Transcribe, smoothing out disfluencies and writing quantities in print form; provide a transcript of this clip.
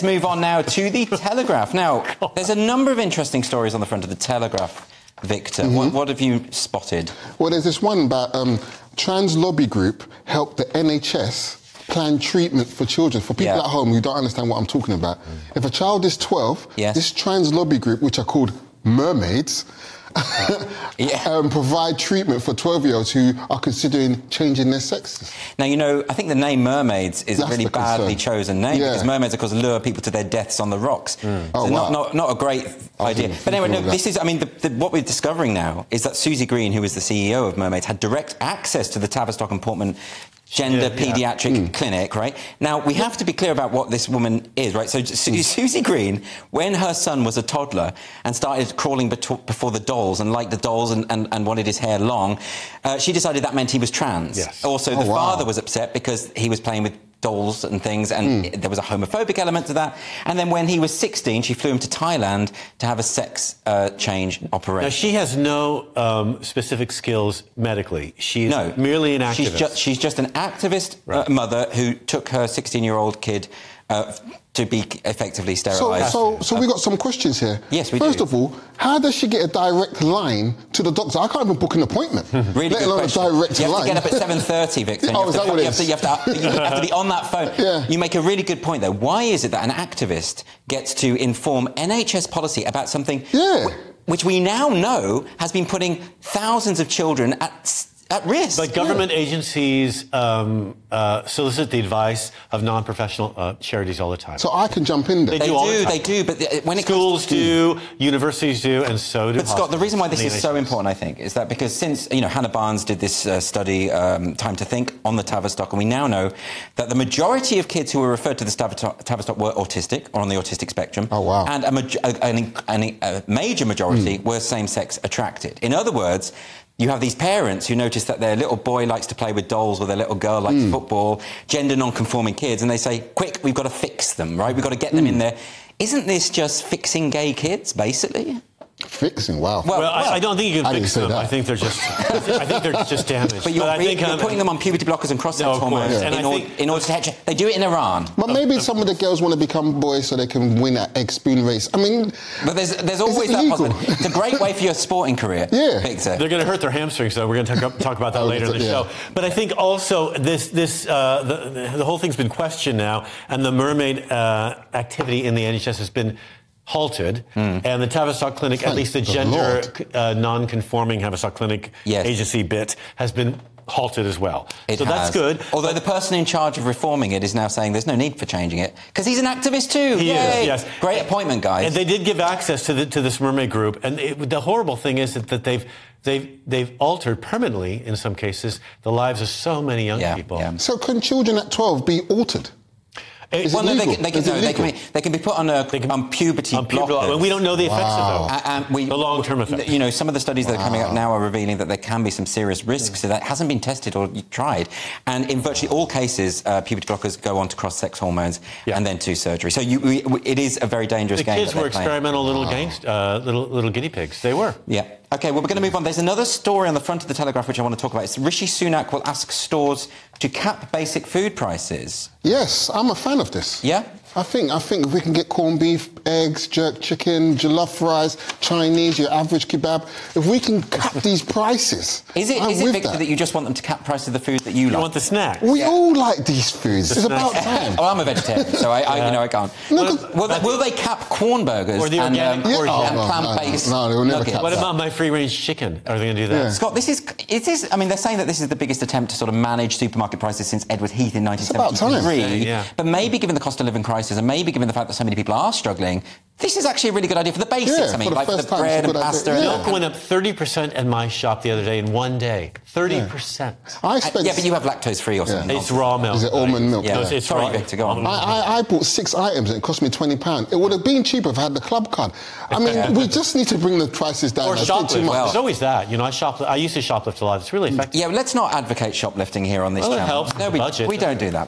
move on now to the Telegraph. Now, there's a number of interesting stories on the front of the Telegraph, Victor. What have you spotted? Well, there's this one about trans lobby group helped the NHS plan treatment for children. For people at home who don't understand what I'm talking about, if a child is 12, this trans lobby group, which are called Mermaids, provide treatment for 12-year-olds who are considering changing their sexes. Now, you know, I think the name Mermaids is a really badly chosen name because mermaids, of course, lure people to their deaths on the rocks. So not a great idea. But anyway, no, this is, I mean, what we're discovering now is that Susie Green, who is the CEO of Mermaids, had direct access to the Tavistock and Portman gender paediatric clinic, right? Now, we have to be clear about what this woman is, right? So Susie Green, when her son was a toddler and started crawling before the dolls and liked the dolls and wanted his hair long, she decided that meant he was trans. Also, the father was upset because he was playing with dolls and things, and there was a homophobic element to that. And then when he was 16, she flew him to Thailand to have a sex change operation. Now, she has no specific skills medically. She's merely an activist. She's just an activist mother who took her 16-year-old kid to be effectively sterilised. So we got some questions here. Yes, we do. First of all, how does she get a direct line to the doctor? I can't even book an appointment. Really let good alone question. a direct line. You have to get up at 7:30, Victor. Oh, is that what it is? You have to be on that phone. You make a really good point, though. Why is it that an activist gets to inform NHS policy about something which we now know has been putting thousands of children at risk? But government agencies solicit the advice of non-professional charities all the time. So I can jump in there. They do, but when schools do, universities do, and so do. But Scott, the reason why this is so important, I think, is that because since Hannah Barnes did this study, Time to Think, on the Tavistock, and we now know that the majority of kids who were referred to the Tavistock were autistic or on the autistic spectrum. Oh wow! And a major majority were same-sex attracted. In other words, you have these parents who notice that their little boy likes to play with dolls or their little girl likes football, gender non-conforming kids, and they say, quick, we've got to fix them, right? We've got to get them in there. Isn't this just fixing gay kids, basically? Fixing, wow. Well, I don't think you can fix them. I think they're just damaged. But you're putting them on puberty blockers and cross-sex hormones in order to hatch. They do it in Iran. But maybe some of the girls want to become boys so they can win at egg spoon race. I mean, but there's always that possibility. It's a great way for your sporting career, Victor. They're going to hurt their hamstrings, though. We're going to talk about that later in the show. But I think also the whole thing's been questioned now, and the mermaid activity in the NHS has been halted, and the Tavistock Clinic, at least the gender non-conforming Tavistock Clinic agency bit, has been halted as well. That's good. Although the person in charge of reforming it is now saying there's no need for changing it because he's an activist too. He is, yes. Great appointment, guys. And they did give access to this mermaid group, and the horrible thing is that they've altered permanently, in some cases, the lives of so many young people. So can children at 12 be altered? They can be put on puberty blockers. We don't know the effects of those. The long-term effects. You know, some of the studies that are coming up now are revealing that there can be some serious risks. So that hasn't been tested or tried. And in virtually all cases, puberty blockers go on to cross-sex hormones and then to surgery. So it is a very dangerous game. The kids were experimental little guinea pigs. They were. Yeah. OK, well, we're going to move on. There's another story on the front of the Telegraph which I want to talk about. It's Rishi Sunak will ask stores to cap basic food prices. Yes, I'm a fan of this. Yeah? I think if we can get corned beef, eggs, jerk chicken, jollof rice, Chinese, your average kebab, if we can cap these prices, Is it Victor, that you just want them to cap price of the food that you like? You want the snack? We all like these foods. It's about time. I'm a vegetarian, so I can't. No, will they cap corn burgers or the organic and plant-based No, they will never cap What about my free-range chicken? Are they going to do that? Yeah. Scott, I mean, they're saying that this is the biggest attempt to sort of manage supermarket prices since Edward Heath in 1973. But maybe given the cost of living crisis and maybe given the fact that so many people are struggling, this is actually a really good idea for the basics. I mean, like for the bread and pasta. Milk went up 30% at my shop the other day in one day. 30%. But you have lactose-free or something. It's raw milk. Is it almond milk? Yeah. It's sorry, Victor, go on. I bought 6 items and it cost me £20. It would have been cheaper if I had the club card. I mean, we just need to bring the prices down. Or shoplift. There's always that. You know, I used to shoplift a lot. It's really effective. Yeah, let's not advocate shoplifting here on this channel. It helps. No, we don't do that.